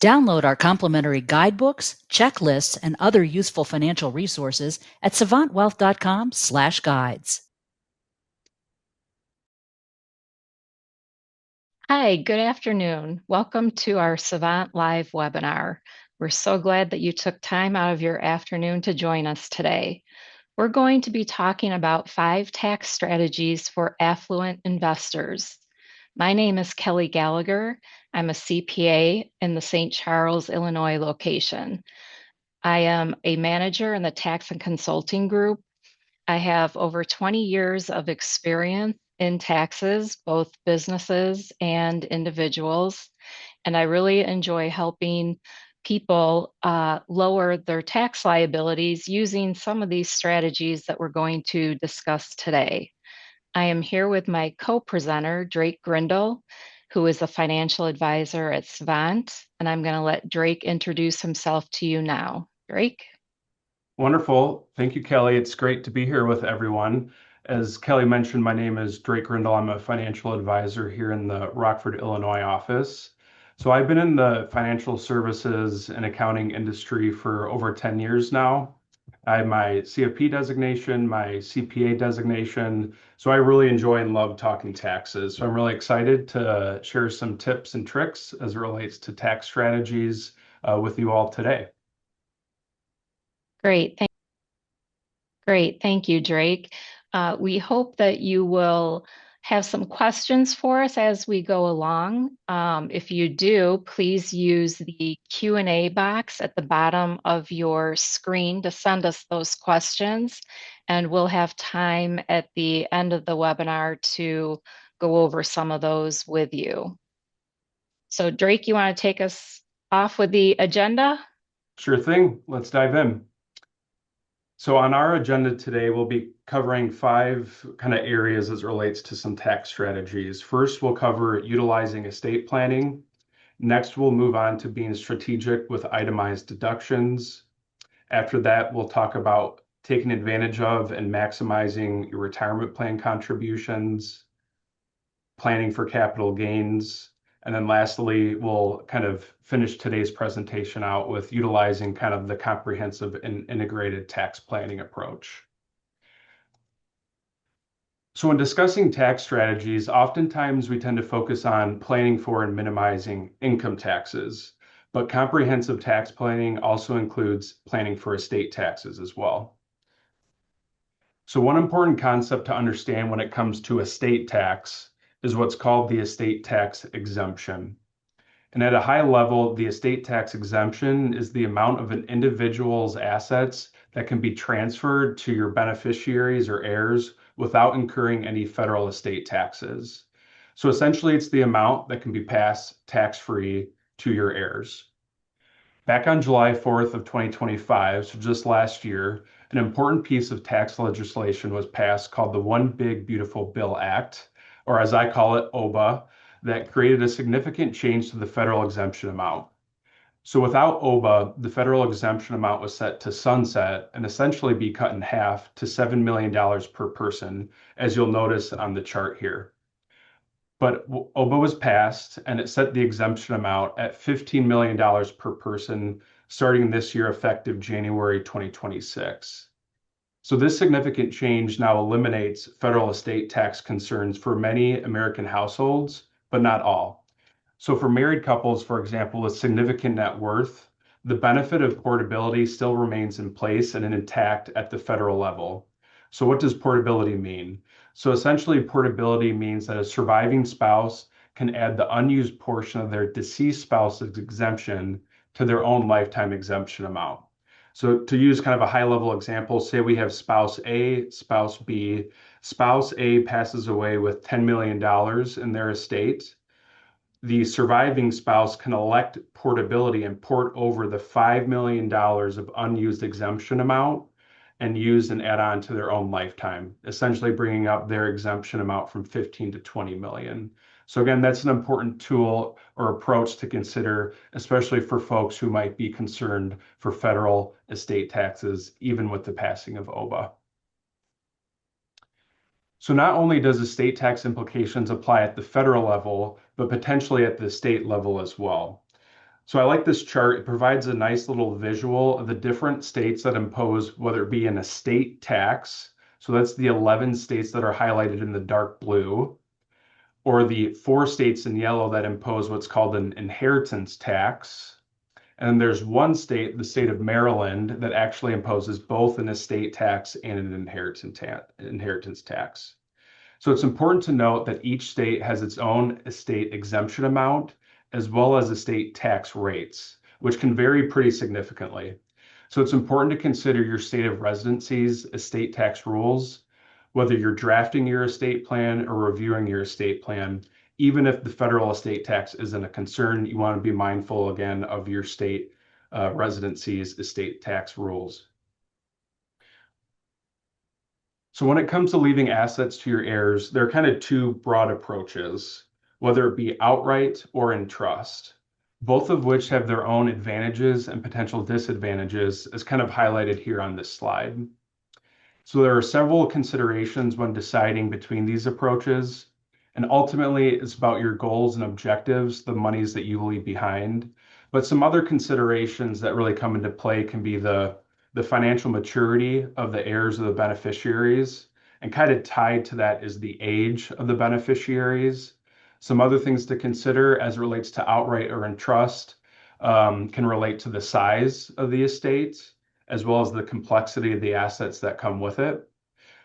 Download our complimentary guidebooks, checklists, and other useful financial resources at savantwealth.com/guides. Hi, good afternoon. Welcome to our Savant Live webinar. We're so glad that you took time out of your afternoon to join us today. We're going to be talking about 5 tax strategies for affluent investors. My name is Kelly Gallagher. I'm a CPA in the St. Charles, Illinois location. I am a manager in the tax and consulting group. I have over 20 years of experience in taxes, both businesses and individuals. And I really enjoy helping people lower their tax liabilities using some of these strategies that we're going to discuss today. I am here with my co-presenter, Drake Grindle, who is a financial advisor at Savant. And I'm going to let Drake introduce himself to you now. Drake? Wonderful. Thank you, Kelly. It's great to be here with everyone. As Kelly mentioned, my name is Drake Grindle. I'm a financial advisor here in the Rockford, Illinois office. So I've been in the financial services and accounting industry for over 10 years now. I have my CFP designation, my CPA designation. So I really enjoy and love talking taxes. So I'm really excited to share some tips and tricks as it relates to tax strategies with you all today. Great. Thank you, Drake. We hope that you will have some questions for us as we go along. If you do, please use the Q&A box at the bottom of your screen to send us those questions, and we'll have time at the end of the webinar to go over some of those with you. So Drake, you want to take us off with the agenda? Sure thing. Let's dive in. So on our agenda today, we'll be covering 5 kind of areas as it relates to some tax strategies. First, we'll cover utilizing estate planning. Next, we'll move on to being strategic with itemized deductions. After that, we'll talk about taking advantage of and maximizing your retirement plan contributions, planning for capital gains. And then lastly, we'll kind of finish today's presentation out with utilizing kind of the comprehensive and integrated tax planning approach. So when discussing tax strategies, oftentimes we tend to focus on planning for and minimizing income taxes, but comprehensive tax planning also includes planning for estate taxes as well. So one important concept to understand when it comes to estate tax is what's called the estate tax exemption. And at a high level, the estate tax exemption is the amount of an individual's assets that can be transferred to your beneficiaries or heirs without incurring any federal estate taxes. So essentially, it's the amount that can be passed tax-free to your heirs. Back on July 4th of 2025, so just last year, an important piece of tax legislation was passed called the One Big Beautiful Bill Act, or as I call it, OBA, that created a significant change to the federal exemption amount. So without OBA, the federal exemption amount was set to sunset and essentially be cut in half to $7 million per person, as you'll notice on the chart here. But OBA was passed and it set the exemption amount at $15 million per person starting this year effective January 2026. So this significant change now eliminates federal estate tax concerns for many American households, but not all. So for married couples, for example, with significant net worth, the benefit of portability still remains in place and intact at the federal level. So what does portability mean? So essentially, portability means that a surviving spouse can add the unused portion of their deceased spouse's exemption to their own lifetime exemption amount. So to use kind of a high-level example, say we have spouse A, spouse B. Spouse A passes away with $10 million in their estate. The surviving spouse can elect portability and port over the $5 million of unused exemption amount and use and add on to their own lifetime, essentially bringing up their exemption amount from 15 to 20 million. So again, that's an important tool or approach to consider, especially for folks who might be concerned for federal estate taxes, even with the passing of OBA. So not only does estate tax implications apply at the federal level, but potentially at the state level as well. So I like this chart. It provides a nice little visual of the different states that impose, whether it be an estate tax. So that's the 11 states that are highlighted in the dark blue, or the 4 states in yellow that impose what's called an inheritance tax. And there's one state, the state of Maryland, that actually imposes both an estate tax and an inheritance tax. So it's important to note that each state has its own estate exemption amount, as well as estate tax rates, which can vary pretty significantly. So it's important to consider your state of residency's estate tax rules, whether you're drafting your estate plan or reviewing your estate plan. Even if the federal estate tax isn't a concern, you want to be mindful again of your state residency's estate tax rules. So when it comes to leaving assets to your heirs, there are kind of 2 broad approaches, whether it be outright or in trust, both of which have their own advantages and potential disadvantages, as kind of highlighted here on this slide. So there are several considerations when deciding between these approaches, and ultimately it's about your goals and objectives, the monies that you leave behind. But some other considerations that really come into play can be the financial maturity of the heirs of the beneficiaries, and kind of tied to that is the age of the beneficiaries. Some other things to consider as it relates to outright or in trust can relate to the size of the estate, as well as the complexity of the assets that come with it.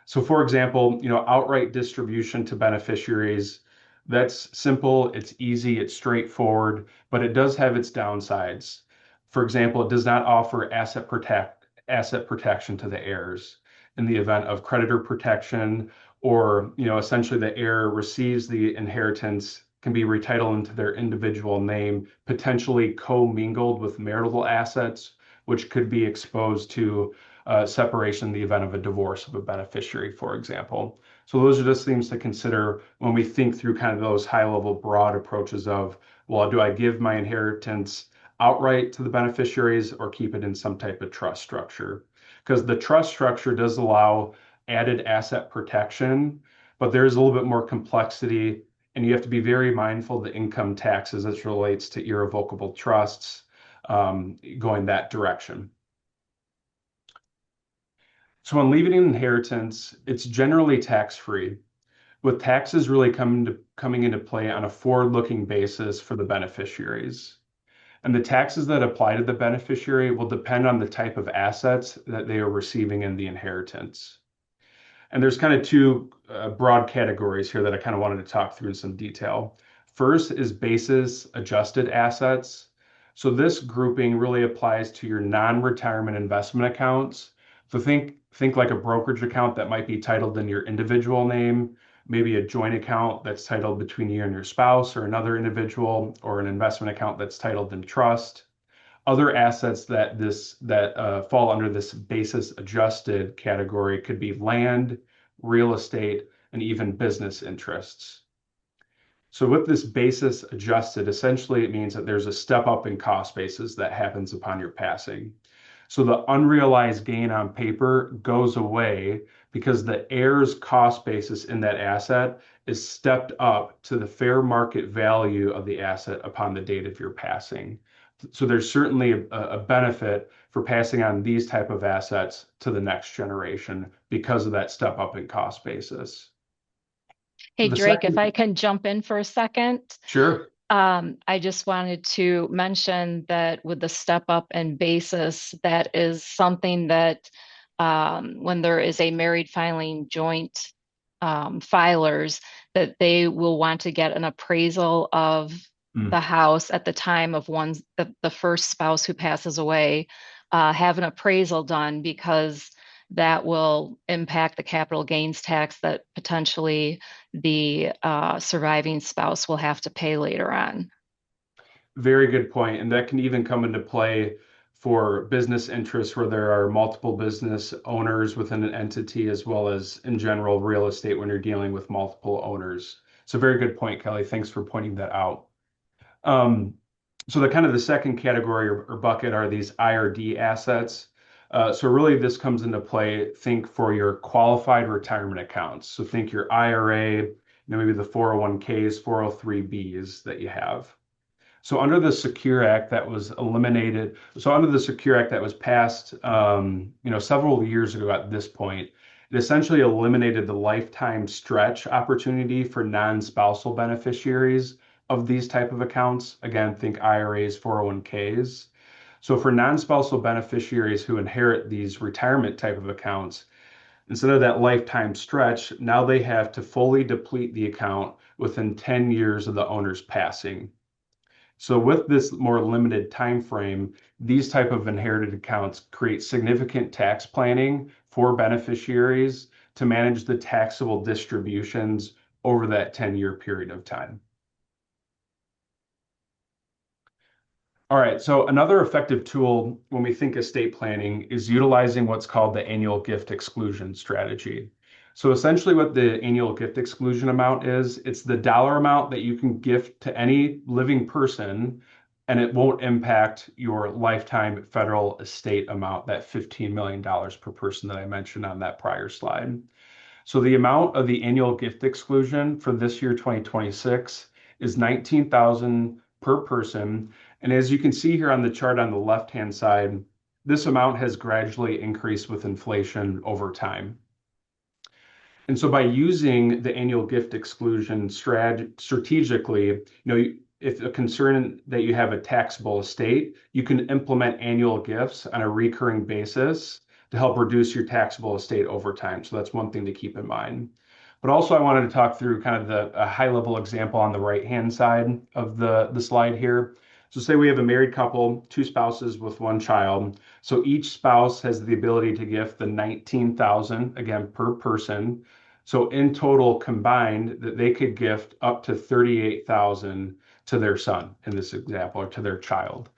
So for example, outright distribution to beneficiaries, that's simple, it's easy, it's straightforward, but it does have its downsides. For example, it does not offer asset protection to the heirs in the event of creditor protection, or essentially the heir receives the inheritance, can be retitled into their individual name, potentially commingled with marital assets, which could be exposed to separation in the event of a divorce of a beneficiary, for example. So those are just things to consider when we think through kind of those high-level broad approaches of, well, do I give my inheritance outright to the beneficiaries or keep it in some type of trust structure? Because the trust structure does allow added asset protection, but there's a little bit more complexity, and you have to be very mindful of the income taxes as it relates to irrevocable trusts going that direction. So when leaving an inheritance, it's generally tax-free, with taxes really coming into play on a forward-looking basis for the beneficiaries. And the taxes that apply to the beneficiary will depend on the type of assets that they are receiving in the inheritance. And there's kind of 2 broad categories here that I kind of wanted to talk through in some detail. First is basis adjusted assets. So this grouping really applies to your non-retirement investment accounts. So think like a brokerage account that might be titled in your individual name, maybe a joint account that's titled between you and your spouse or another individual, or an investment account that's titled in trust. Other assets that fall under this basis adjusted category could be land, real estate, and even business interests. So with this basis adjusted, essentially it means that there's a step up in cost basis that happens upon your passing. So the unrealized gain on paper goes away because the heir's cost basis in that asset is stepped up to the fair market value of the asset upon the date of your passing. So there's certainly a benefit for passing on these type of assets to the next generation because of that step up in cost basis. Hey, The Drake, if second, I can jump in for a second. sure. I just wanted to mention that with the step up in basis, that is something that when there is a married filing joint filers, that they will want to get an appraisal of the house at the time of the first spouse who passes away, have an appraisal done, because that will impact the capital gains tax that potentially the surviving spouse will have to pay later on. Very good point. And that can even come into play for business interests where there are multiple business owners within an entity, as well as in general real estate when you're dealing with multiple owners. So very good point, Kelly. Thanks for pointing that out. So the kind of the second category or bucket are these IRD assets. So really this comes into play, think for your qualified retirement accounts. So think your IRA, maybe the 401ks, 403bs that you have. So under the Secure Act that was eliminated, so under the Secure Act that was passed, several years ago at this point, it essentially eliminated the lifetime stretch opportunity for non-spousal beneficiaries of these type of accounts. Again, think IRAs, 401ks. So for non-spousal beneficiaries who inherit these retirement type of accounts, instead of that lifetime stretch, now they have to fully deplete the account within 10 years of the owner's passing. So with this more limited time frame, these type of inherited accounts create significant tax planning for beneficiaries to manage the taxable distributions over that 10-year period of time. All right, so another effective tool when we think estate planning is utilizing what's called the annual gift exclusion strategy. So essentially what the annual gift exclusion amount is, it's the dollar amount that you can gift to any living person, and it won't impact your lifetime federal estate amount, that $15 million per person that I mentioned on that prior slide. So the amount of the annual gift exclusion for this year, 2026, is $19,000 per person. And as you can see here on the chart on the left-hand side, this amount has gradually increased with inflation over time. And so by using the annual gift exclusion strategically, if a concern that you have a taxable estate, you can implement annual gifts on a recurring basis to help reduce your taxable estate over time. So that's one thing to keep in mind. But also I wanted to talk through kind of a high level example on the right-hand side of the slide here. So say we have a married couple, two spouses with one child. So each spouse has the ability to gift the $19,000 again per person. So in total combined that they could gift up to $38,000 to their son in this example, or to their child.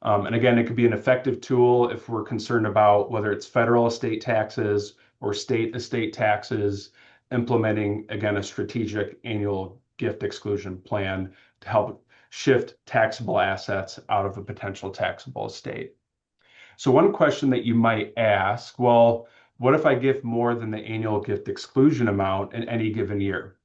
And again, it could be an effective tool if we're concerned about whether it's federal estate taxes or state estate taxes, implementing, again, a strategic annual gift exclusion plan to help shift taxable assets out of a potential taxable estate. So one question that you might ask, well, what if I gift more than the annual gift exclusion amount in any given year?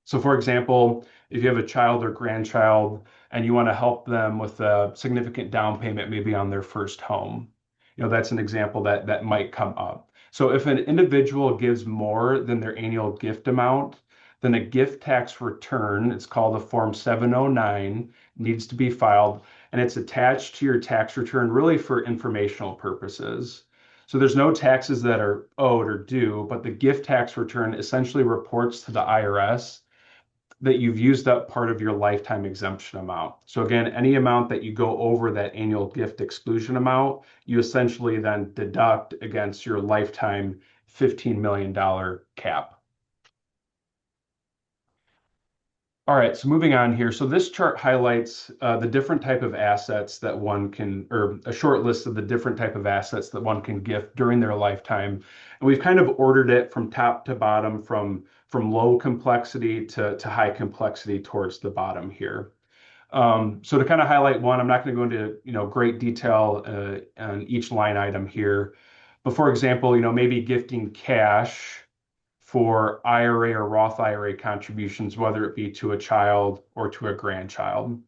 So for example, if you have a child or grandchild and you want to help them with a significant down payment, maybe on their first home, that's an example that might come up. So if an individual gives more than their annual gift amount, then a gift tax return, it's called a Form 709, needs to be filed, and it's attached to your tax return really for informational purposes. So there's no taxes that are owed or due, but the gift tax return essentially reports to the IRS that you've used up part of your lifetime exemption amount. So again, any amount that you go over that annual gift exclusion amount, you essentially then deduct against your lifetime $15 million cap. All right, so moving on here. So this chart highlights the different type of assets that one can, or a short list of the different type of assets that one can gift during their lifetime. And we've kind of ordered it from top to bottom, from low complexity to high complexity towards the bottom here. So to kind of highlight one, I'm not going to go into great detail on each line item here. But for example, maybe gifting cash for IRA or Roth IRA contributions, whether it be to a child or to a grandchild.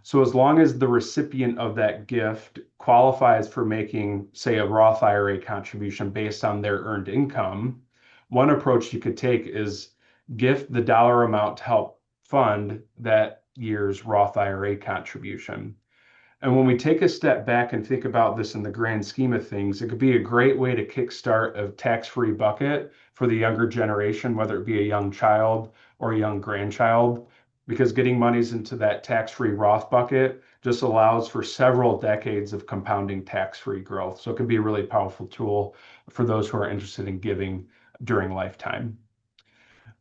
So as long as the recipient of that gift qualifies for making, say, a Roth IRA contribution based on their earned income, one approach you could take is gift the dollar amount to help fund that year's Roth IRA contribution. And when we take a step back and think about this in the grand scheme of things, it could be a great way to kickstart a tax-free bucket for the younger generation, whether it be a young child or a young grandchild, because getting monies into that tax-free Roth bucket just allows for several decades of compounding tax-free growth. So it can be a really powerful tool for those who are interested in giving during lifetime.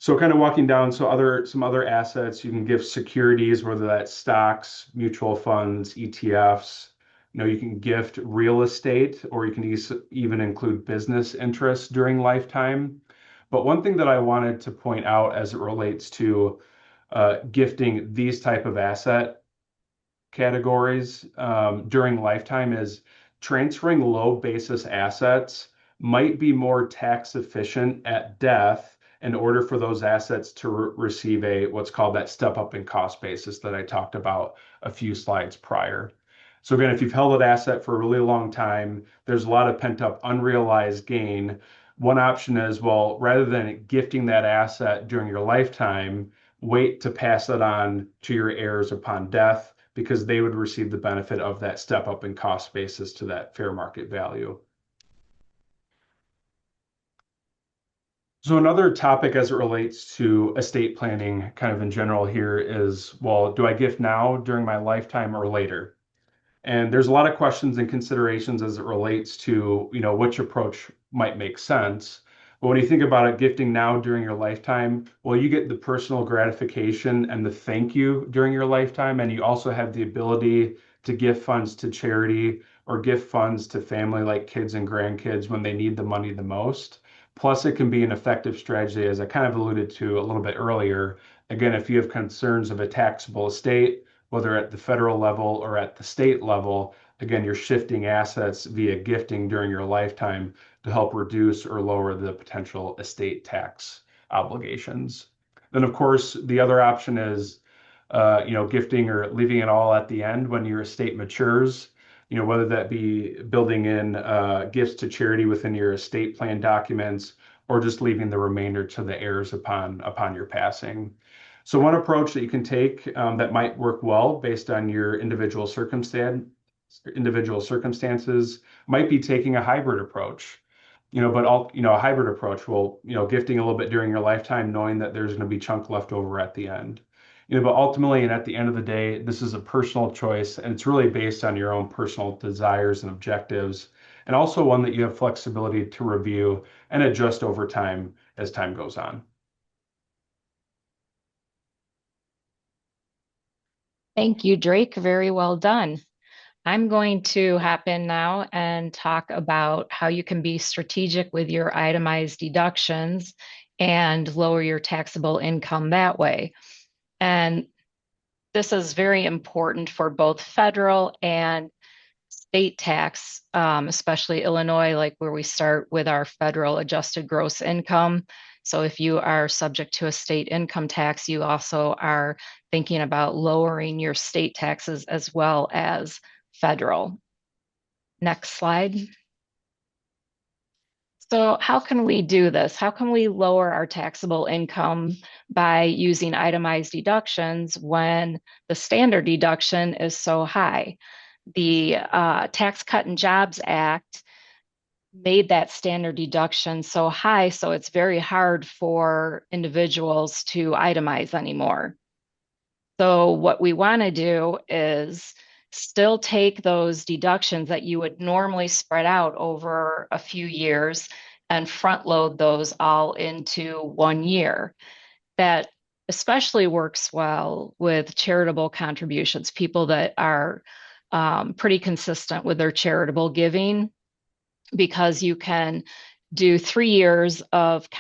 So kind of walking down, some other assets, you can give securities, whether that's stocks, mutual funds, ETFs. You can gift real estate, or you can even include business interests during lifetime. But one thing that I wanted to point out as it relates to gifting these type of asset categories during lifetime is transferring low basis assets might be more tax efficient at death in order for those assets to receive what's called that step up in cost basis that I talked about a few slides prior. So again, if you've held an asset for a really long time, there's a lot of pent up unrealized gain. One option is, well, rather than gifting that asset during your lifetime, wait to pass it on to your heirs upon death, because they would receive the benefit of that step up in cost basis to that fair market value. So another topic as it relates to estate planning kind of in general here is, well, do I gift now during my lifetime or later? And there's a lot of questions and considerations as it relates to, which approach might make sense. But when you think about it, gifting now during your lifetime, well, you get the personal gratification and the thank you during your lifetime. And you also have the ability to give funds to charity or give funds to family like kids and grandkids when they need the money the most. Plus, it can be an effective strategy, as I kind of alluded to a little bit earlier. Again, if you have concerns of a taxable estate, whether at the federal level or at the state level, again, you're shifting assets via gifting during your lifetime to help reduce or lower the potential estate tax obligations. Then, of course, the other option is, gifting or leaving it all at the end when your estate matures. Whether that be building in gifts to charity within your estate plan documents, or just leaving the remainder to the heirs upon your passing. So one approach that you can take that might work well based on your individual circumstances might be taking a hybrid approach. A hybrid approach will, gifting a little bit during your lifetime, knowing that there's going to be chunk left over at the end. But ultimately, and at the end of the day, this is a personal choice, and it's really based on your own personal desires and objectives, and also one that you have flexibility to review and adjust over time as time goes on. Thank you, Drake. Very well done. I'm going to hop in now and talk about how you can be strategic with your itemized deductions and lower your taxable income that way. And this is very important for both federal and state tax, especially Illinois, like where we start with our federal adjusted gross income. So if you are subject to a state income tax, you also are thinking about lowering your state taxes as well as federal. Next slide. So how can we do this? How can we lower our taxable income by using itemized deductions when the standard deduction is so high? The Tax Cut and Jobs Act made that standard deduction so high, so it's very hard for individuals to itemize anymore. So what we want to do is still take those deductions that you would normally spread out over a few years and front load those all into 1 year. That especially works well with charitable contributions, people that are pretty consistent with their charitable giving, because you can do 3 years of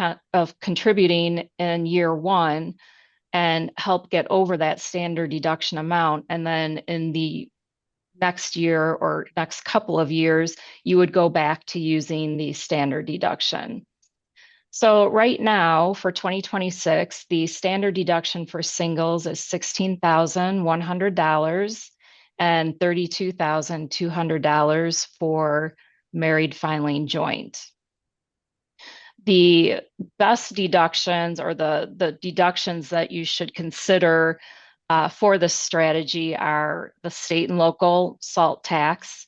contributing in year one and help get over that standard deduction amount. And then in the next year or next couple of years, you would go back to using the standard deduction. So right now for 2026, the standard deduction for singles is $16,100 and $32,200 for married filing joint. The best deductions, or the deductions that you should consider for this strategy, are the state and local SALT tax.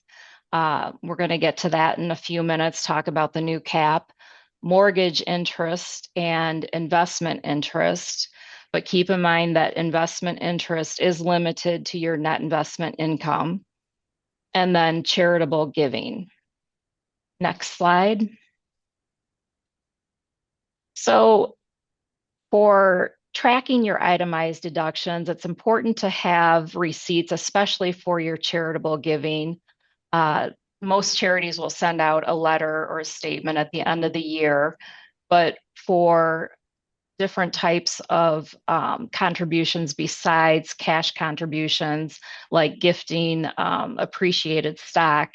We're going to get to that in a few minutes, talk about the new cap, mortgage interest, and investment interest. But keep in mind that investment interest is limited to your net investment income. And then charitable giving. Next slide. So for tracking your itemized deductions, it's important to have receipts, especially for your charitable giving. Most charities will send out a letter or a statement at the end of the year, but for different types of contributions besides cash contributions, like gifting appreciated stock,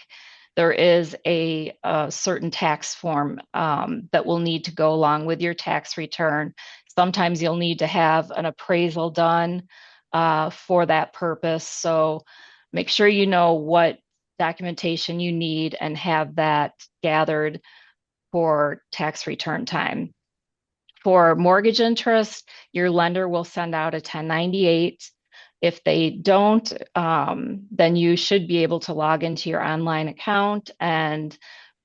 there is a certain tax form that will need to go along with your tax return. Sometimes you'll need to have an appraisal done for that purpose. So make sure you know what documentation you need and have that gathered for tax return time. For mortgage interest, your lender will send out a 1098. If they don't, then you should be able to log into your online account and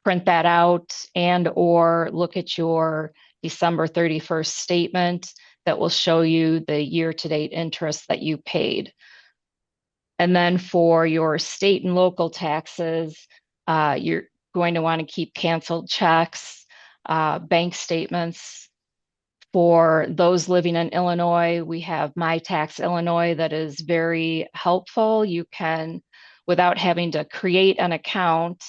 print that out and or look at your December 31st statement that will show you the year-to-date interest that you paid. And then for your state and local taxes, you're going to want to keep canceled checks, bank statements. For those living in Illinois, we have My Tax Illinois that is very helpful. You can, without having to create an account,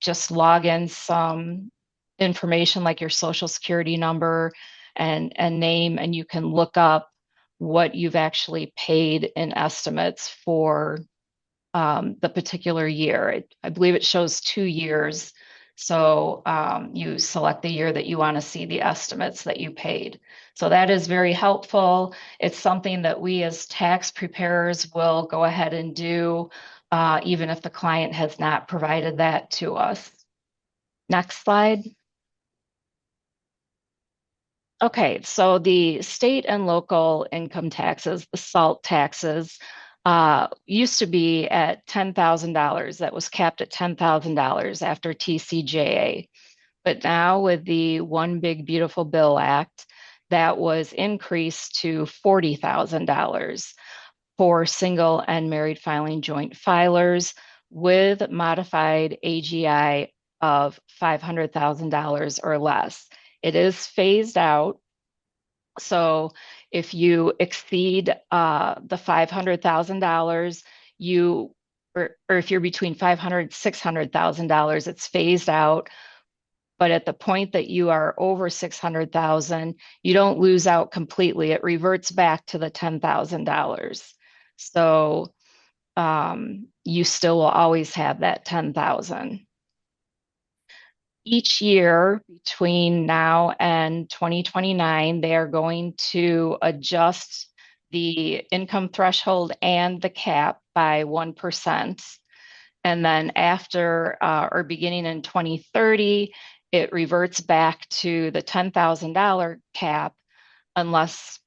just log in some information like your social security number and name, and you can look up what you've actually paid in estimates for the particular year. I believe it shows 2 years. So you select the year that you want to see the estimates that you paid. So that is very helpful. It's something that we as tax preparers will go ahead and do, even if the client has not provided that to us. Next slide. Okay, so the state and local income taxes, the SALT taxes, used to be at $10,000. That was capped at $10,000 after TCJA. But now with the One Big Beautiful Bill Act, that was increased to $40,000 for single and married filing joint filers with modified AGI of $500,000 or less. It is phased out. So if you exceed the $500,000, or if you're between $500,000 and $600,000, it's phased out. But at the point that you are over 600,000, you don't lose out completely. It reverts back to the $10,000. So you still will always have that 10,000. Each year between now and 2029, they are going to adjust the income threshold and the cap by 1%. And then after or beginning in 2030, it reverts back to the $10,000 cap unless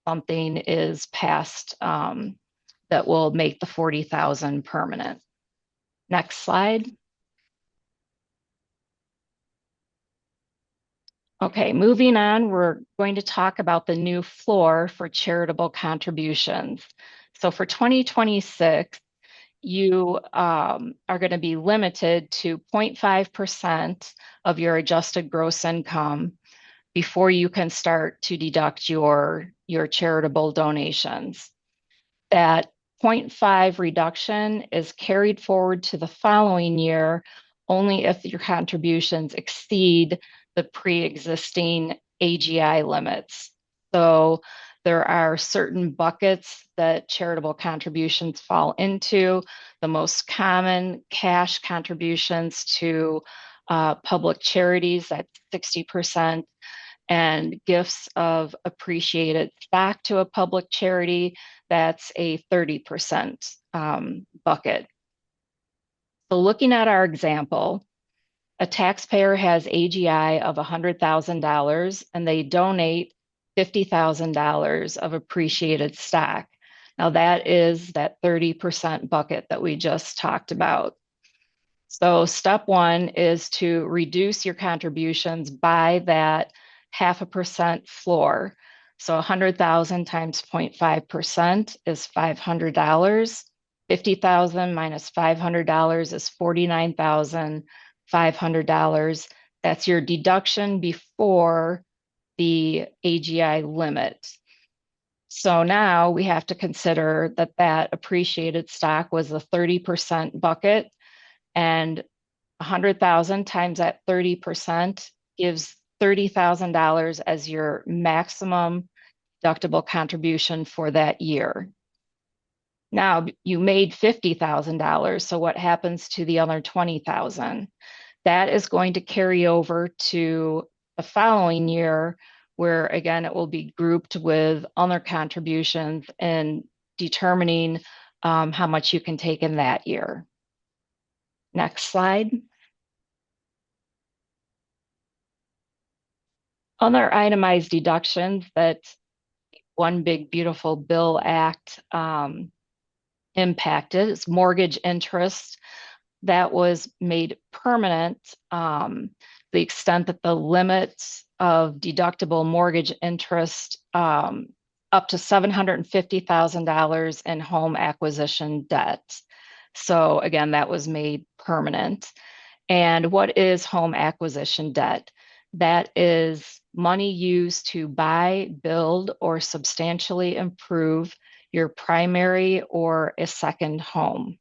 something is passed that will make the 40,000 permanent. Next slide. Okay, moving on, we're going to talk about the new floor for charitable contributions. So for 2026, you are going to be limited to 0.5% of your adjusted gross income before you can start to deduct your charitable donations. That 0.5 reduction is carried forward to the following year only if your contributions exceed the pre-existing AGI limits. So there are certain buckets that charitable contributions fall into. The most common cash contributions to public charities, that's 60%, and gifts of appreciated stock to a public charity, that's a 30% bucket. So looking at our example, a taxpayer has AGI of $100,000 and they donate $50,000 of appreciated stock. Now that is that 30% bucket that we just talked about. So step one is to reduce your contributions by that 0.5% floor. So 100,000 times 0.5% is $500. 50,000 minus $500 is $49,500. That's your deduction before the AGI limit. So now we have to consider that that appreciated stock was a 30% bucket, and 100,000 times that 30% gives $30,000 as your maximum deductible contribution for that year. Now you made $50,000. So what happens to the other 20,000? That is going to carry over to the following year, where again, it will be grouped with other contributions and determining how much you can take in that year. Next slide. Other itemized deductions that One Big Beautiful Bill Act impacted is mortgage interest. That was made permanent, the extent that the limits of deductible mortgage interest up to $750,000 in home acquisition debt. So again, that was made permanent. And what is home acquisition debt? That is money used to buy, build, or substantially improve your primary or a second home.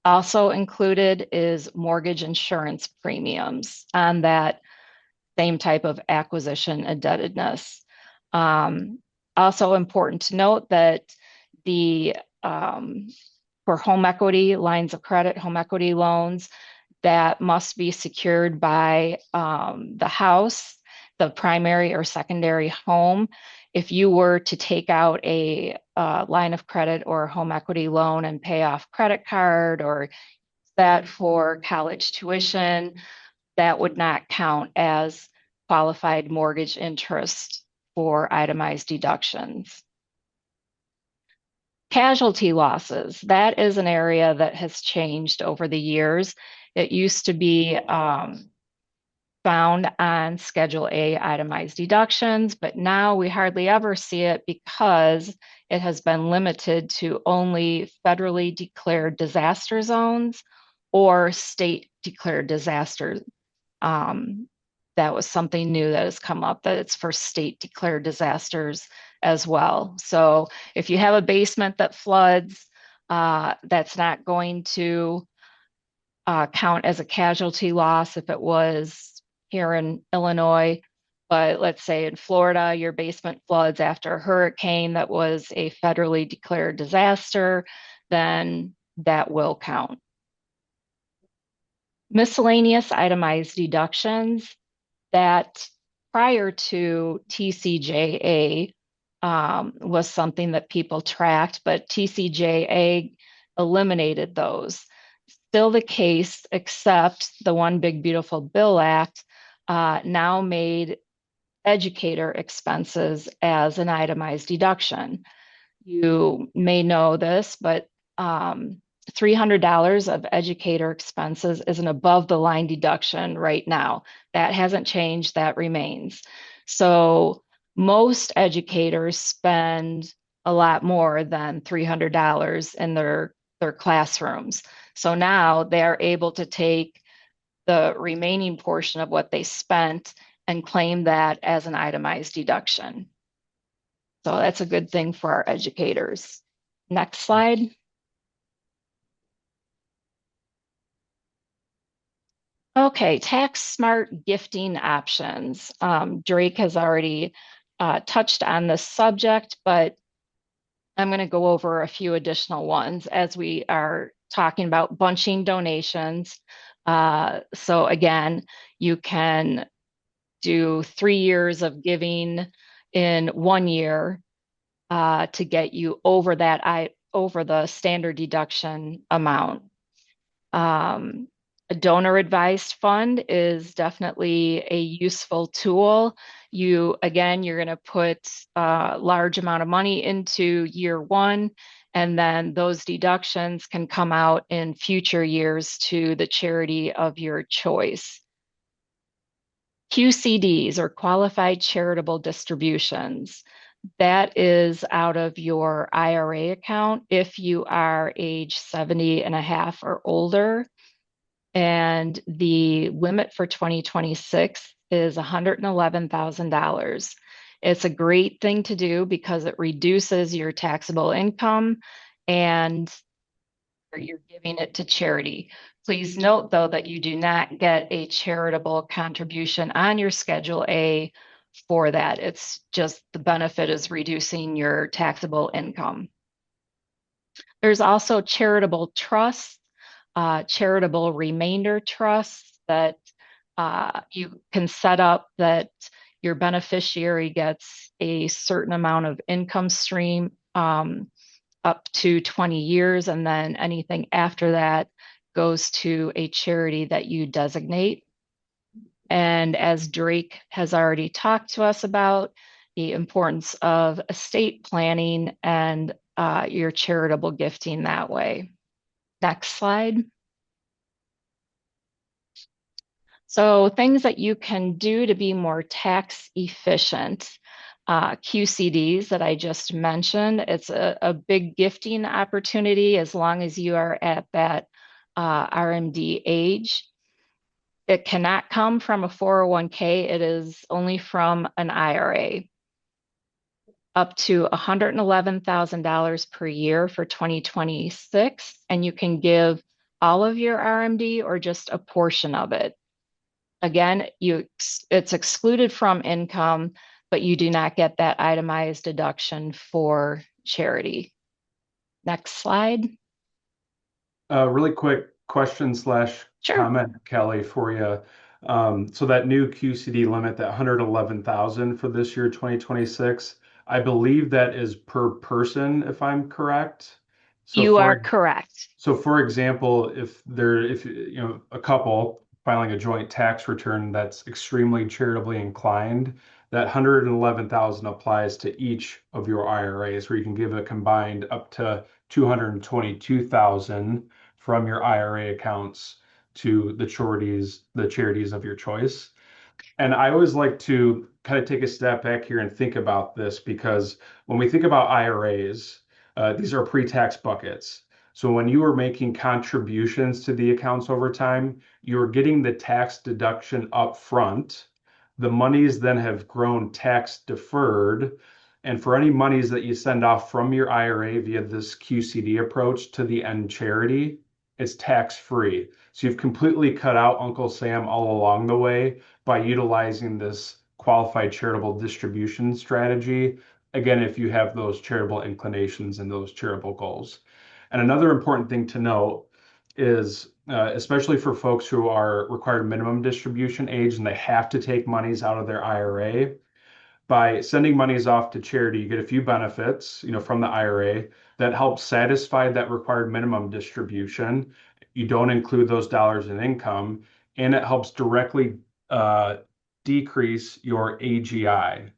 Also included is mortgage insurance premiums on that same type of acquisition indebtedness. Also important to note that the for home equity lines of credit, home equity loans, that must be secured by the house, the primary or secondary home. If you were to take out a line of credit or a home equity loan and pay off credit card or that for college tuition, that would not count as qualified mortgage interest for itemized deductions. Casualty losses, that is an area that has changed over the years. It used to be found on Schedule A itemized deductions, but now we hardly ever see it because it has been limited to only federally declared disaster zones or state declared disasters. That was something new that has come up, that it's for state declared disasters as well. So if you have a basement that floods, that's not going to count as a casualty loss if it was here in Illinois. But let's say in Florida, your basement floods after a hurricane that was a federally declared disaster, then that will count. Miscellaneous itemized deductions, that prior to TCJA was something that people tracked, but TCJA eliminated those. Still the case, except the One Big Beautiful Bill Act now made educator expenses as an itemized deduction. You may know this, but $300 of educator expenses is an above the line deduction right now. That hasn't changed, that remains. So most educators spend a lot more than $300 in their classrooms. So now they're able to take the remaining portion of what they spent and claim that as an itemized deduction. So that's a good thing for our educators. Next slide. Okay, tax smart gifting options. Drake has already touched on this subject, but I'm going to go over a few additional ones as we are talking about bunching donations. So again, you can do 3 years of giving in 1 year to get you over the standard deduction amount. A donor advised fund is definitely a useful tool. You're going to put a large amount of money into year 1, and then those deductions can come out in future years to the charity of your choice. QCDs, or qualified charitable distributions. That is out of your IRA account if you are age 70 and a half or older. And the limit for 2026 is $111,000. It's a great thing to do because it reduces your taxable income and you're giving it to charity. Please note, though, that you do not get a charitable contribution on your Schedule A for that. It's just the benefit is reducing your taxable income. There's also charitable trusts, charitable remainder trusts that you can set up that your beneficiary gets a certain amount of income stream up to 20 years, and then anything after that goes to a charity that you designate. And as Drake has already talked to us about, the importance of estate planning and your charitable gifting that way. Next slide. So things that you can do to be more tax efficient. QCDs that I just mentioned, it's a big gifting opportunity as long as you are at that RMD age. It cannot come from a 401k. It is only from an IRA. Up to $111,000 per year for 2026, and you can give all of your RMD or just a portion of it. Again, it's excluded from income, but you do not get that itemized deduction for charity. Next slide. Really quick question slash Sure. comment, Kelly, for you. So that new QCD limit, that 111,000 for this year, 2026, I believe that is per person, if I'm correct. So You are correct. So for example, if a couple filing a joint tax return that's extremely charitably inclined, that 111,000 applies to each of your IRAs, where you can give a combined up to 222,000 from your IRA accounts to the charities of your choice. And I always like to kind of take a step back here and think about this, because when we think about IRAs, these are pre-tax buckets. So when you are making contributions to the accounts over time, you're getting the tax deduction up front. The monies then have grown tax deferred. And for any monies that you send off from your IRA via this QCD approach to the end charity, it's tax free. So you've completely cut out Uncle Sam all along the way by utilizing this qualified charitable distribution strategy. Again, if you have those charitable inclinations and those charitable goals. And another important thing to note is, especially for folks who are required minimum distribution age and they have to take monies out of their IRA, by sending monies off to charity, you get a few benefits, from the IRA that help satisfy that required minimum distribution. You don't include those dollars in income, and it helps directly decrease your AGI.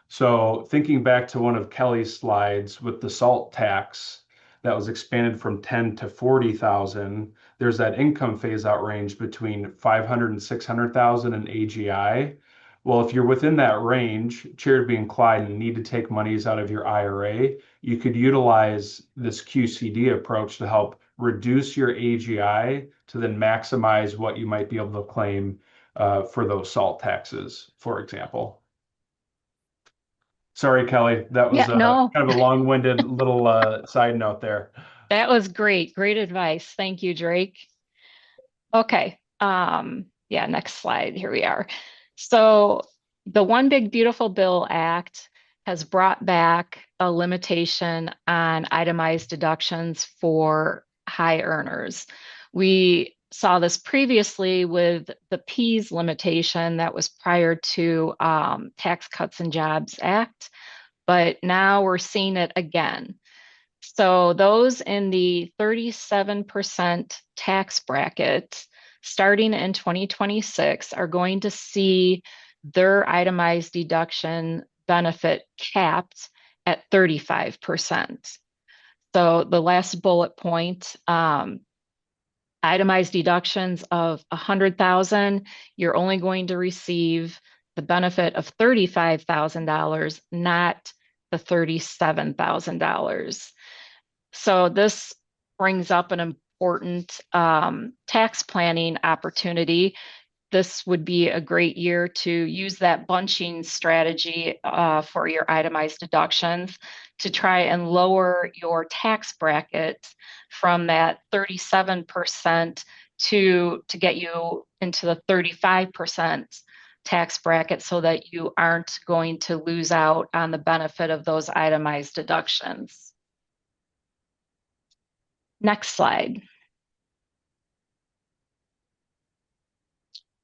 So thinking back to one of Kelly's slides with the SALT tax that was expanded from 10 to 40,000, there's that income phase out range between 500 and 600,000 in AGI. Well, if you're within that range, charitably inclined and need to take monies out of your IRA, you could utilize this QCD approach to help reduce your AGI to then maximize what you might be able to claim for those SALT taxes, for example. Sorry, Kelly, that was No, kind of a long-winded little side note there. that was great. Great advice. Thank you, Drake. Okay. Yeah, next slide. Here we are. So the One Big Beautiful Bill Act has brought back a limitation on itemized deductions for high earners. We saw this previously with the PEAS limitation that was prior to Tax Cuts and Jobs Act, but now we're seeing it again. So those in the 37% tax bracket starting in 2026 are going to see their itemized deduction benefit capped at 35%. So the last bullet point, itemized deductions of 100,000, you're only going to receive the benefit of $35,000, not the $37,000. So this brings up an important tax planning opportunity. This would be a great year to use that bunching strategy for your itemized deductions to try and lower your tax bracket from that 37% to get you into the 35% tax bracket so that you aren't going to lose out on the benefit of those itemized deductions. Next slide.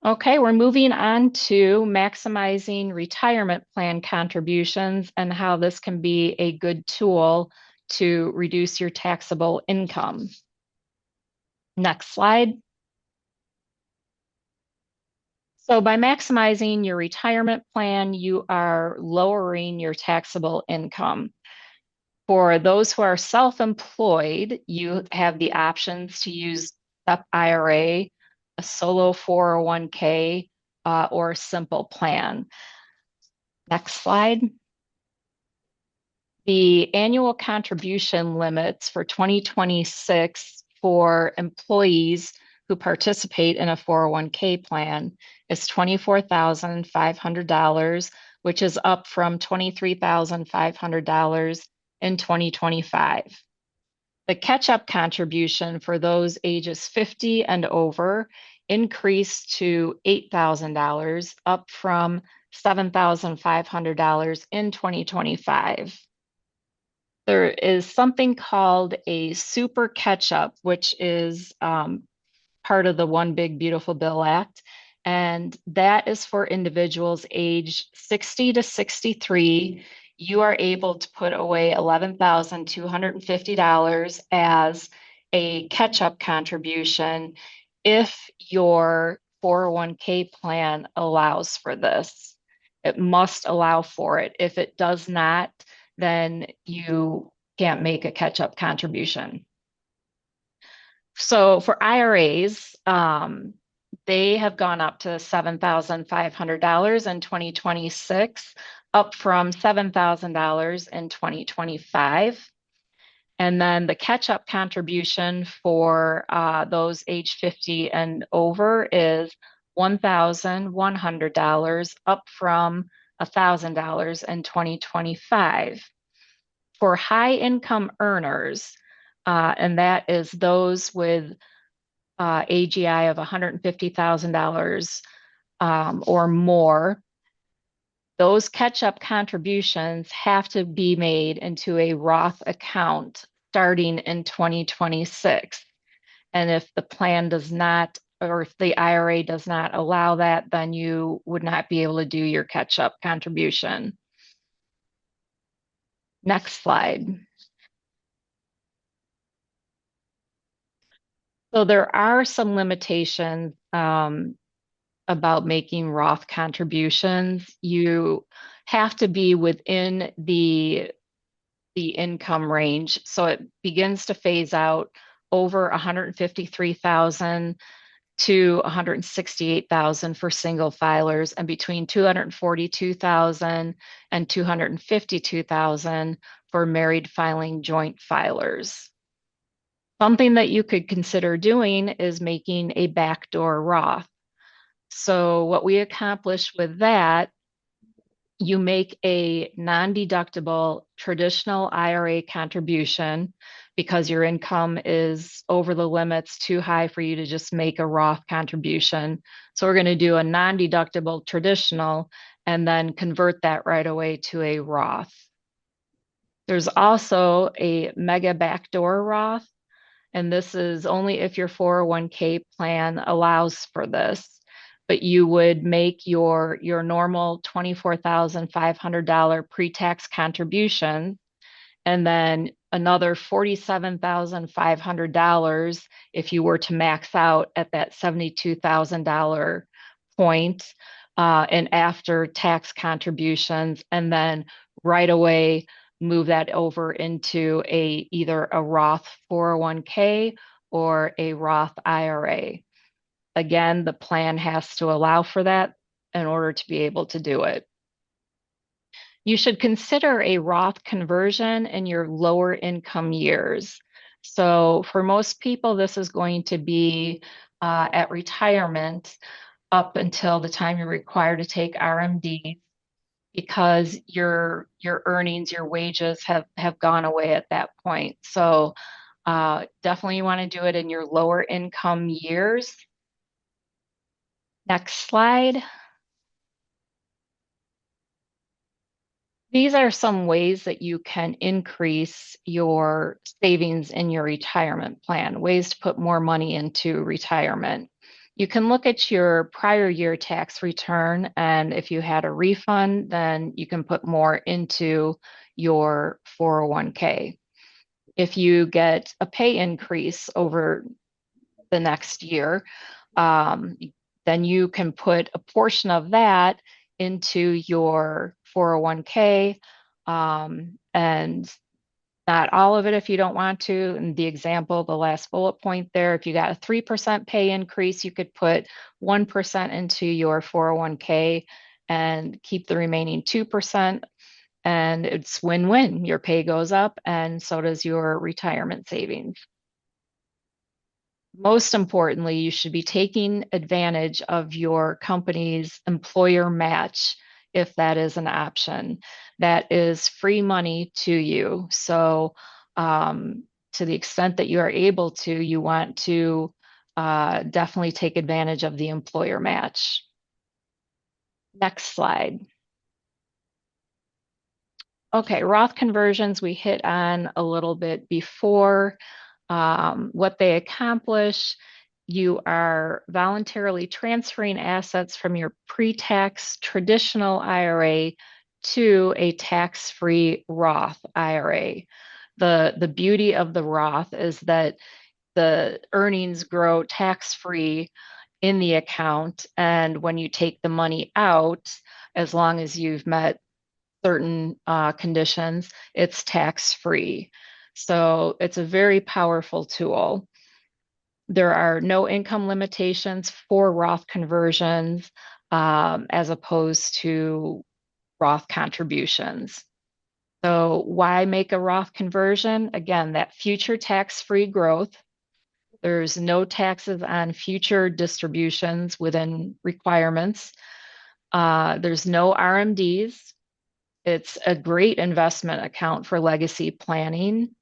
Okay, we're moving on to maximizing retirement plan contributions and how this can be a good tool to reduce your taxable income. Next slide. So by maximizing your retirement plan, you are lowering your taxable income. For those who are self-employed, you have the options to use SEP IRA, a solo 401k, or a simple plan. Next slide. The annual contribution limits for 2026 for employees who participate in a 401k plan is $24,500, which is up from $23,500 in 2025. The catch-up contribution for those ages 50 and over increased to $8,000, up from $7,500 in 2025. There is something called a super catch-up, which is part of the One Big Beautiful Bill Act. And that is for individuals aged 60 to 63. You are able to put away $11,250 as a catch-up contribution if your 401k plan allows for this. It must allow for it. If it does not, then you can't make a catch-up contribution. So for IRAs, they have gone up to $7,500 in 2026, up from $7,000 in 2025. And then the catch-up contribution for those age 50 and over is $1,100, up from $1,000 in 2025. For high income earners, and that is those with AGI of $150,000 or more, those catch-up contributions have to be made into a Roth account starting in 2026. And if the plan does not, or if the IRA does not allow that, then you would not be able to do your catch-up contribution. Next slide. So there are some limitations about making Roth contributions. You have to be within the income range. So it begins to phase out over 153,000 to 168,000 for single filers and between 242,000 and 252,000 for married filing joint filers. Something that you could consider doing is making a backdoor Roth. So what we accomplish with that, you make a non-deductible traditional IRA contribution because your income is over the limits too high for you to just make a Roth contribution. So we're going to do a non-deductible traditional and then convert that right away to a Roth. There's also a mega backdoor Roth, and this is only if your 401k plan allows for this. But you would make your normal $24,500 pre-tax contribution, and then another $47,500 if you were to max out at that $72,000 point, and after tax contributions, and then right away move that over into either a Roth 401k or a Roth IRA. Again, the plan has to allow for that in order to be able to do it. You should consider a Roth conversion in your lower income years. So for most people, this is going to be at retirement up until the time you're required to take RMD, because your earnings, your wages have gone away at that point. So definitely you want to do it in your lower income years. Next slide. These are some ways that you can increase your savings in your retirement plan, ways to put more money into retirement. You can look at your prior year tax return, and if you had a refund, then you can put more into your 401k. If you get a pay increase over the next year, um, then you can put a portion of that into your 401k, and not all of it if you don't want to. In the example, the last bullet point there, if you got a 3% pay increase, you could put 1% into your 401k and keep the remaining 2%. And it's win-win. Your pay goes up, and so does your retirement savings. Most importantly, you should be taking advantage of your company's employer match if that is an option. That is free money to you. So, to the extent that you are able to, you want to definitely take advantage of the employer match. Next slide. Okay, Roth conversions we hit on a little bit before. What they accomplish, you are voluntarily transferring assets from your pre-tax traditional IRA to a tax-free Roth IRA. The beauty of the Roth is that the earnings grow tax-free in the account, and when you take the money out, as long as you've met certain conditions, it's tax-free. So it's a very powerful tool. There are no income limitations for Roth conversions, as opposed to Roth contributions. So why make a Roth conversion? Again, that future tax-free growth. There's no taxes on future distributions within requirements. There's no RMDs. It's a great investment account for legacy planning,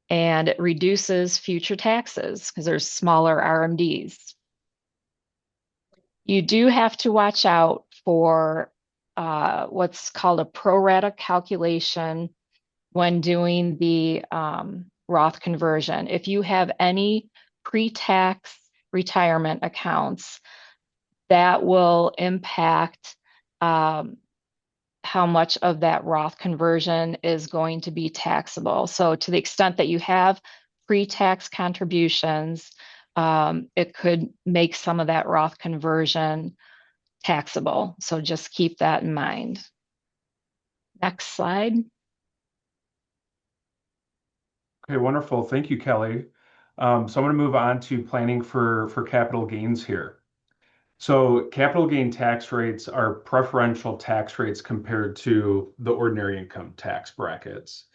and it reduces future taxes because there's smaller RMDs. You do have to watch out for what's called a pro rata calculation when doing the Roth conversion. If you have any pre-tax retirement accounts, that will impact how much of that Roth conversion is going to be taxable. So to the extent that you have pre-tax contributions, it could make some of that Roth conversion taxable. So just keep that in mind. Next slide. Okay, wonderful. Thank you, Kelly. So I'm going to move on to planning for capital gains here. So capital gain tax rates are preferential tax rates compared to the ordinary income tax brackets.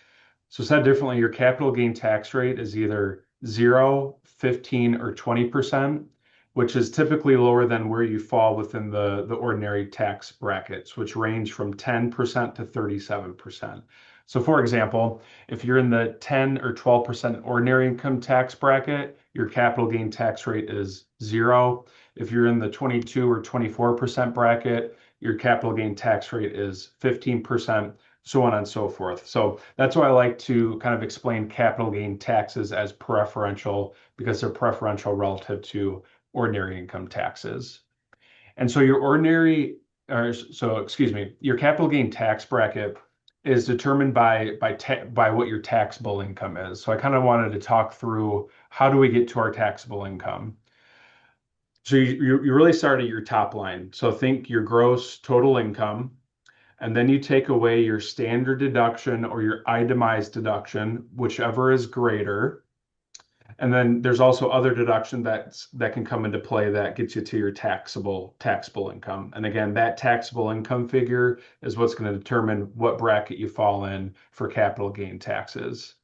So said differently, your capital gain tax rate is either 0, 15, or 20%, which is typically lower than where you fall within the ordinary tax brackets, which range from 10% to 37%. So for example, if you're in the 10 or 12% ordinary income tax bracket, your capital gain tax rate is 0. If you're in the 22 or 24% bracket, your capital gain tax rate is 15%, so on and so forth. So that's why I like to kind of explain capital gain taxes as preferential, because they're preferential relative to ordinary income taxes. And so your capital gain tax bracket is determined by what your taxable income is. So I kind of wanted to talk through how do we get to our taxable income. So you really start at your top line. So think your gross total income, and then you take away your standard deduction or your itemized deduction, whichever is greater. And then there's also other deduction that can come into play that gets you to your taxable income. And again, that taxable income figure is what's going to determine what bracket you fall in for capital gain taxes.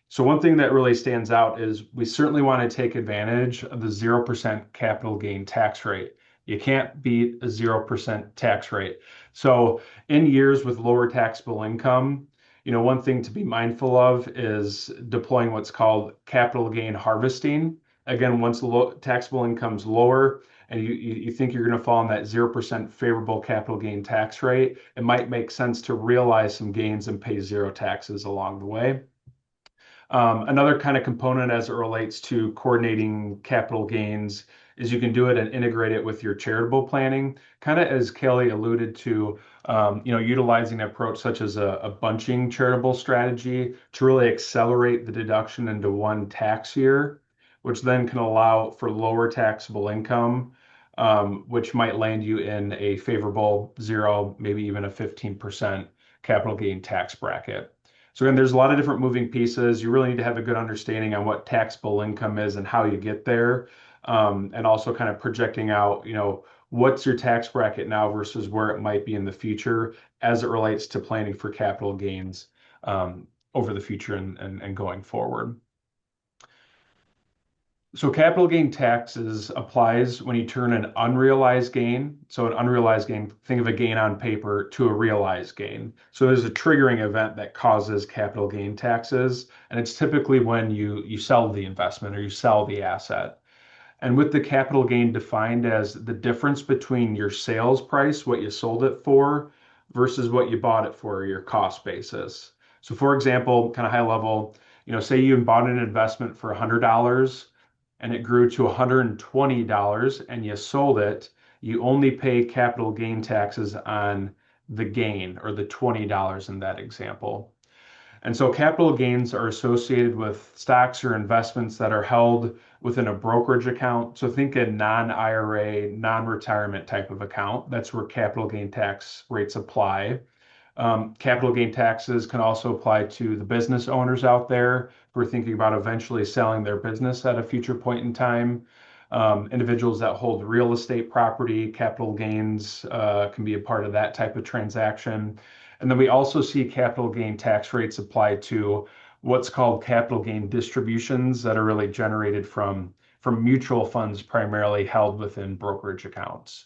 So one thing that really stands out is we certainly want to take advantage of the 0% capital gain tax rate. You can't beat a 0% tax rate. So in years with lower taxable income, one thing to be mindful of is deploying what's called capital gain harvesting. Again, once the taxable income's lower, and you think you're going to fall on that 0% favorable capital gain tax rate, it might make sense to realize some gains and pay zero taxes along the way. Another kind of component as it relates to coordinating capital gains is you can do it and integrate it with your charitable planning, kind of as Kelly alluded to, utilizing an approach such as a bunching charitable strategy to really accelerate the deduction into one tax year, which then can allow for lower taxable income, which might land you in a favorable 0, maybe even a 15% capital gain tax bracket. So again, there's a lot of different moving pieces. You really need to have a good understanding on what taxable income is and how you get there, and also kind of projecting out, what's your tax bracket now versus where it might be in the future as it relates to planning for capital gains over the future and going forward. So capital gain taxes applies when you turn an unrealized gain. So an unrealized gain, think of a gain on paper, to a realized gain. So there's a triggering event that causes capital gain taxes, and it's typically when you sell the investment or you sell the asset. And with the capital gain defined as the difference between your sales price, what you sold it for, versus what you bought it for, your cost basis. So for example, kind of high level, say you bought an investment for $100 and it grew to $120 and you sold it, you only pay capital gain taxes on the gain, or the $20 in that example. And so capital gains are associated with stocks or investments that are held within a brokerage account. So think a non-IRA, non-retirement type of account. That's where capital gain tax rates apply. Capital gain taxes can also apply to the business owners out there who are thinking about eventually selling their business at a future point in time. Individuals that hold real estate property, capital gains can be a part of that type of transaction. And then we also see capital gain tax rates applied to what's called capital gain distributions that are really generated from mutual funds primarily held within brokerage accounts.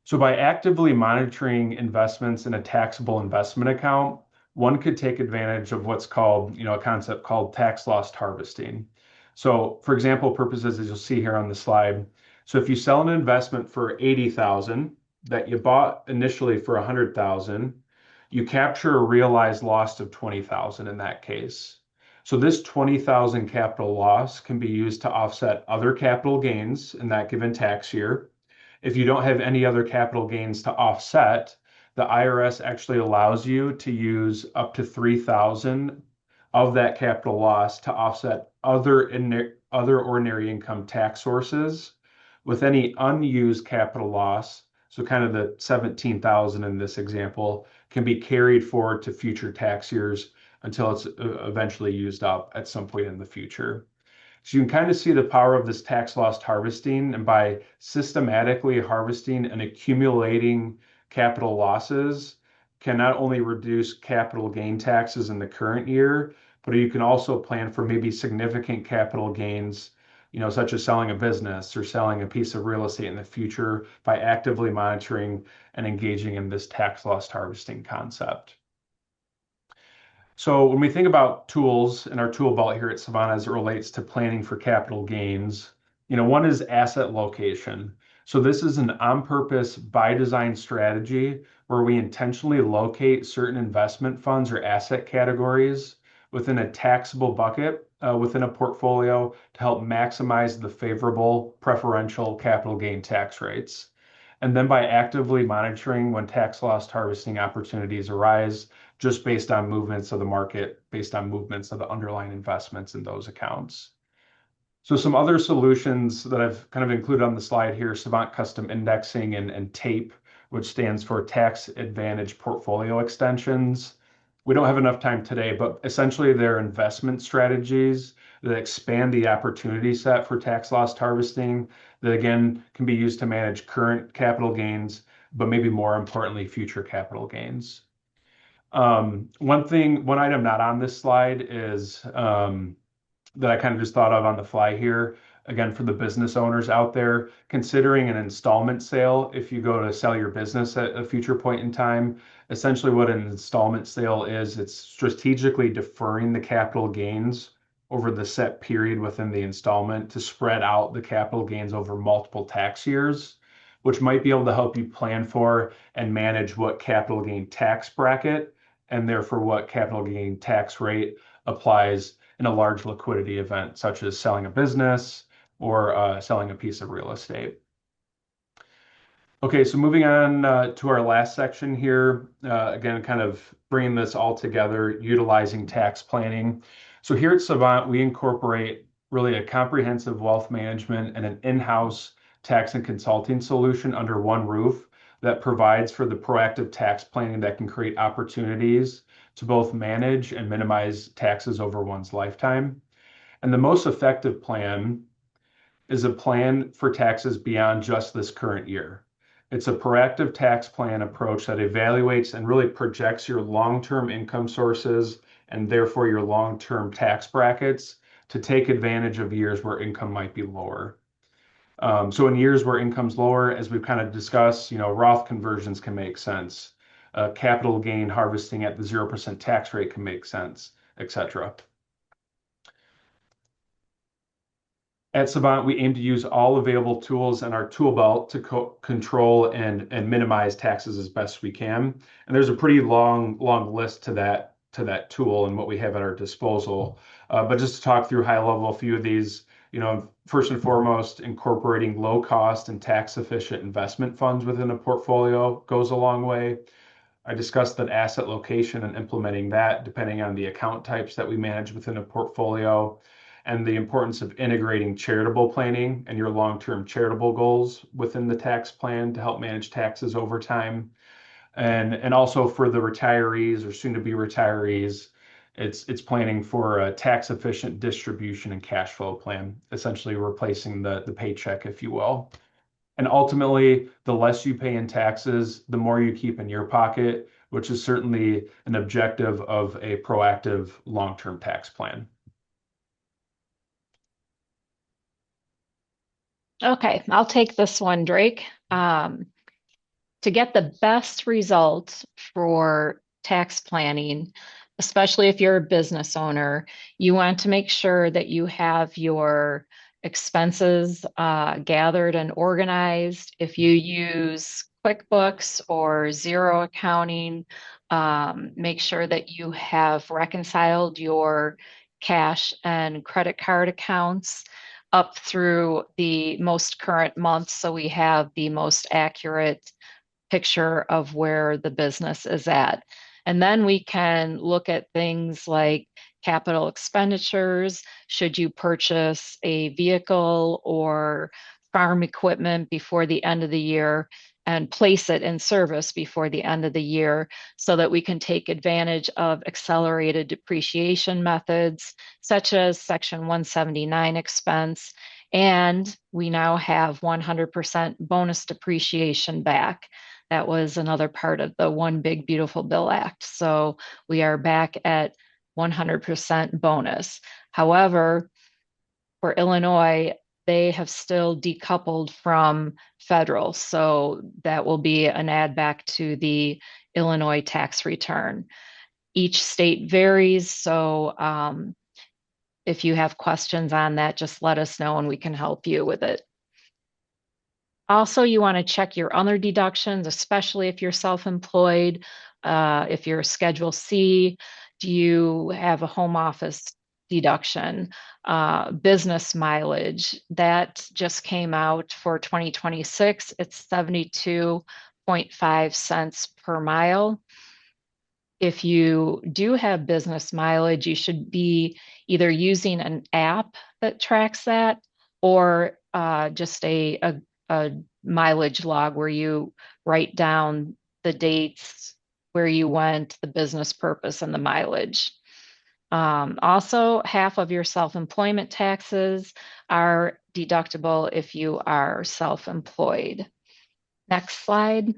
So by actively monitoring investments in a taxable investment account, one could take advantage of what's called, a concept called tax loss harvesting. So for example purposes, as you'll see here on the slide, so if you sell an investment for 80,000 that you bought initially for 100,000, you capture a realized loss of 20,000 in that case. So this 20,000 capital loss can be used to offset other capital gains in that given tax year. If you don't have any other capital gains to offset, the IRS actually allows you to use up to 3,000 of that capital loss to offset other ordinary income tax sources, with any unused capital loss. So kind of the 17,000 in this example can be carried forward to future tax years until it's eventually used up at some point in the future. So you can kind of see the power of this tax loss harvesting, and by systematically harvesting and accumulating capital losses can not only reduce capital gain taxes in the current year, but you can also plan for maybe significant capital gains, such as selling a business or selling a piece of real estate in the future by actively monitoring and engaging in this tax loss harvesting concept. So when we think about tools in our tool belt here at Savant as it relates to planning for capital gains, one is asset location. So this is an on-purpose, by design strategy where we intentionally locate certain investment funds or asset categories within a taxable bucket within a portfolio to help maximize the favorable preferential capital gain tax rates. And then by actively monitoring when tax loss harvesting opportunities arise, just based on movements of the market, based on movements of the underlying investments in those accounts. So some other solutions that I've kind of included on the slide here, Savant Custom Indexing and TAPE, which stands for Tax Advantage Portfolio Extensions. We don't have enough time today, but essentially they're investment strategies that expand the opportunity set for tax loss harvesting that again can be used to manage current capital gains, but maybe more importantly, future capital gains. One item not on this slide is that I kind of just thought of on the fly here. Again, for the business owners out there, considering an installment sale, if you go to sell your business at a future point in time, essentially what an installment sale is, it's strategically deferring the capital gains over the set period within the installment to spread out the capital gains over multiple tax years, which might be able to help you plan for and manage what capital gain tax bracket and therefore what capital gain tax rate applies in a large liquidity event, such as selling a business or selling a piece of real estate. Okay, so moving on to our last section here, again, kind of bringing this all together, utilizing tax planning. So here at Savant, we incorporate really a comprehensive wealth management and an in-house tax and consulting solution under one roof that provides for the proactive tax planning that can create opportunities to both manage and minimize taxes over one's lifetime. And the most effective plan is a plan for taxes beyond just this current year. It's a proactive tax plan approach that evaluates and really projects your long-term income sources and therefore your long-term tax brackets to take advantage of years where income might be lower. So in years where income's lower, as we've kind of discussed, Roth conversions can make sense. Capital gain harvesting at the 0% tax rate can make sense, etc. At Savant, we aim to use all available tools in our tool belt to control and minimize taxes as best we can. And there's a pretty long list to that tool and what we have at our disposal. But just to talk through high level, a few of these, first and foremost, incorporating low cost and tax efficient investment funds within a portfolio goes a long way. I discussed that asset location and implementing that depending on the account types that we manage within a portfolio, and the importance of integrating charitable planning and your long-term charitable goals within the tax plan to help manage taxes over time. And also for the retirees or soon to be retirees, it's planning for a tax efficient distribution and cash flow plan, essentially replacing the paycheck, if you will. And ultimately, the less you pay in taxes, the more you keep in your pocket, which is certainly an objective of a proactive long-term tax plan. Okay, I'll take this one, Drake. To get the best results for tax planning, especially if you're a business owner, you want to make sure that you have your expenses gathered and organized. If you use QuickBooks or Zero accounting, make sure that you have reconciled your cash and credit card accounts up through the most current month so we have the most accurate picture of where the business is at. And then we can look at things like capital expenditures. Should you purchase a vehicle or farm equipment before the end of the year and place it in service before the end of the year so that we can take advantage of accelerated depreciation methods such as Section 179 expense. And we now have 100% bonus depreciation back. That was another part of the One Big Beautiful Bill Act. So we are back at 100% bonus. However, for Illinois, they have still decoupled from federal. So that will be an add back to the Illinois tax return. Each state varies. So if you have questions on that, just let us know and we can help you with it. Also, you want to check your other deductions, especially if you're self-employed, if you're Schedule C. Do you have a home office deduction? Business mileage, that just came out for 2026. It's 72.5 cents per mile. If you do have business mileage, you should be either using an app that tracks that or just a mileage log where you write down the dates, where you went, the business purpose, and the mileage. Also, half of your self-employment taxes are deductible if you are self-employed. Next slide.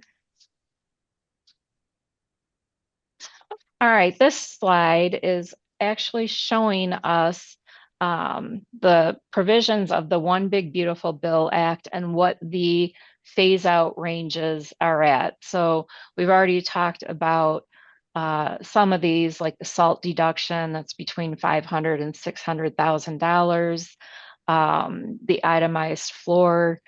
All right, this slide is actually showing us the provisions of the One Big Beautiful Bill Act and what the phase out ranges are at. So we've already talked about Some of these, like the SALT deduction, that's between $500,000 and $600,000. The itemized floor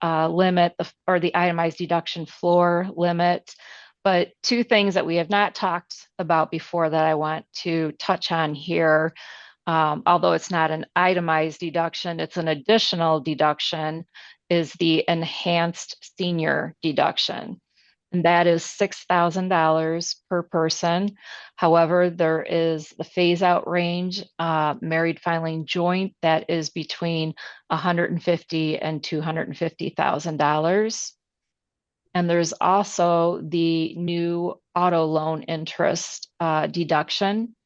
limit, or the itemized deduction floor limit. But two things that we have not talked about before that I want to touch on here, although it's not an itemized deduction, it's an additional deduction, is the enhanced senior deduction. And that is $6,000 per person. However, there is the phase out range, married filing joint, that is between $150,000 and $250,000. And there's also the new auto loan interest deduction,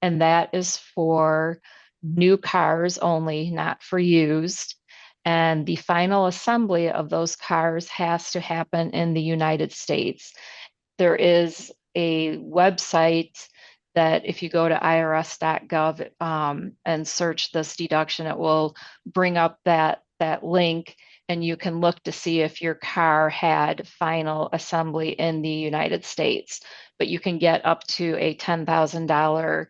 and that is for new cars only, not for used. And the final assembly of those cars has to happen in the United States. There is a website that if you go to irs.gov and search this deduction, it will bring up that link, and you can look to see if your car had final assembly in the United States. But you can get up to a $10,000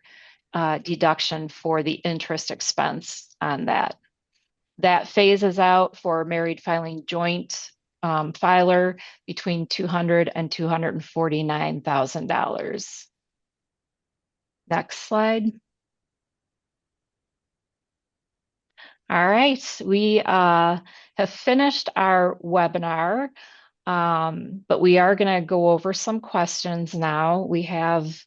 deduction for the interest expense on that. That phases out for married filing joint filer between $200,000 and $249,000. Next slide. All right, we have finished our webinar, but we are going to go over some questions now. We have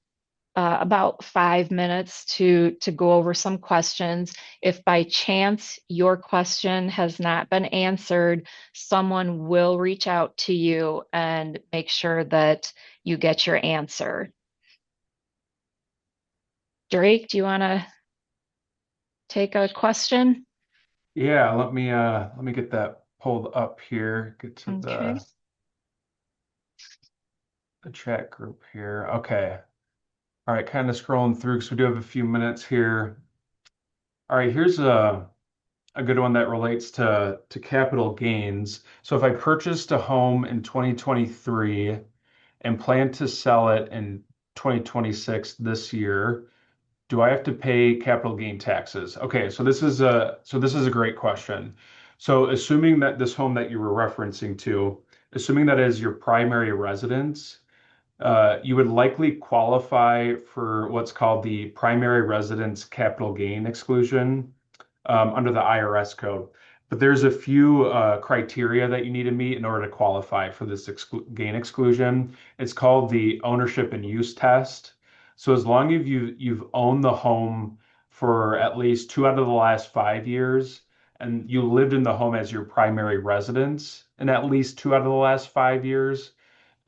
about 5 minutes to go over some questions. If by chance your question has not been answered, someone will reach out to you and make sure that you get your answer. Drake, do you want to take a question? Yeah, let me get that pulled up here. Get to Okay. the chat group here. Okay. All right, kind of scrolling through because we do have a few minutes here. All right, here's a good one that relates to capital gains. So if I purchased a home in 2023 and plan to sell it in 2026 this year, do I have to pay capital gain taxes? Okay, so this is a great question. So assuming that this home that you were referencing to, assuming that is your primary residence, you would likely qualify for what's called the primary residence capital gain exclusion under the IRS code. But there's a few criteria that you need to meet in order to qualify for this gain exclusion. It's called the ownership and use test. So as long as you've owned the home for at least 2 out of the last 5 years, and you lived in the home as your primary residence in at least 2 out of the last 5 years,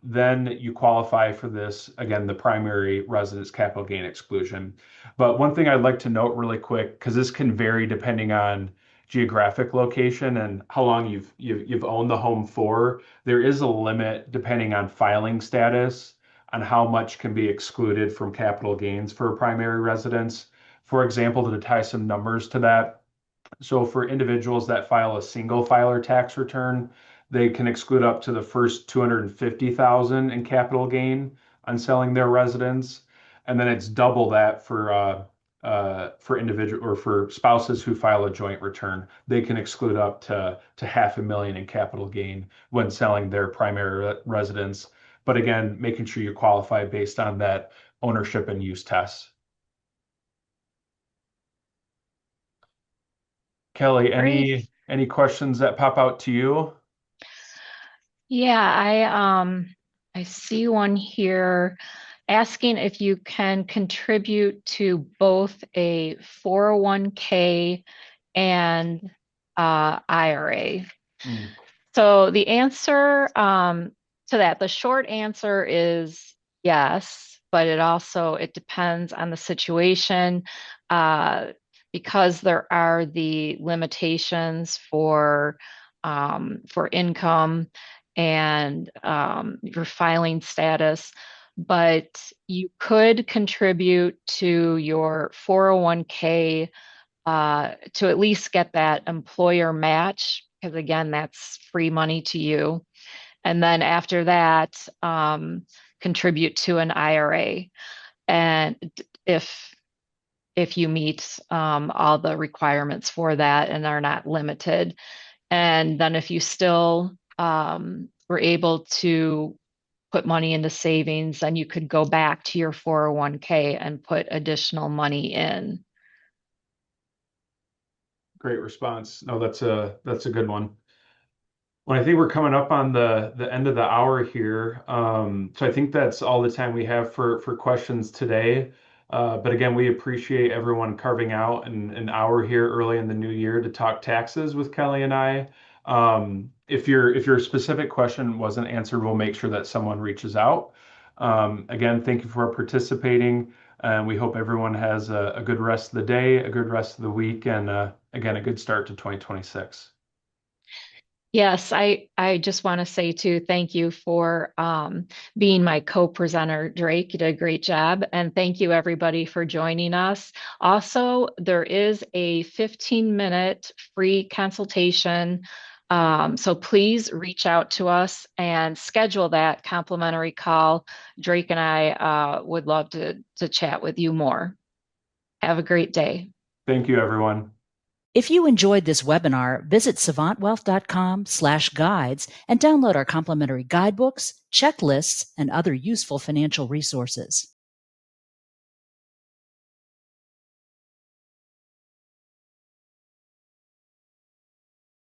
then you qualify for this, again, the primary residence capital gain exclusion. But one thing I'd like to note really quick, because this can vary depending on geographic location and how long you've owned the home for, there is a limit depending on filing status on how much can be excluded from capital gains for a primary residence. For example, to tie some numbers to that, so for individuals that file a single filer tax return, they can exclude up to the first 250,000 in capital gain on selling their residence, and then it's double that for individual or for spouses who file a joint return. They can exclude up to $500,000 in capital gain when selling their primary residence. But again, making sure you qualify based on that ownership and use test. Kelly, Great. any questions that pop out to you? Yeah, I see one here asking if you can contribute to both a 401k and IRA. So the answer to that, the short answer is yes, but it depends on the situation, because there are the limitations for income and your filing status. But you could contribute to your 401k to at least get that employer match, because again, that's free money to you. And then after that, contribute to an IRA. And if you meet all the requirements for that and are not limited. And then if you still were able to put money into savings, then you could go back to your 401k and put additional money in. Great response. No, that's a good one. Well, I think we're coming up on the end of the hour here. So I think that's all the time we have for questions today. But again, we appreciate everyone carving out an hour here early in the new year to talk taxes with Kelly and I. If your specific question wasn't answered, we'll make sure that someone reaches out. Again, thank you for participating, and we hope everyone has a good rest of the day, a good rest of the week, and again, a good start to 2026. Yes, I just want to say too, thank you for being my co-presenter, Drake. You did a great job. And thank you everybody for joining us. Also, there is a 15-minute free consultation. So please reach out to us and schedule that complimentary call. Drake and I would love to chat with you more. Have a great day. Thank you, everyone. If you enjoyed this webinar, visit savantwealth.com/guides and download our complimentary guidebooks, checklists, and other useful financial resources.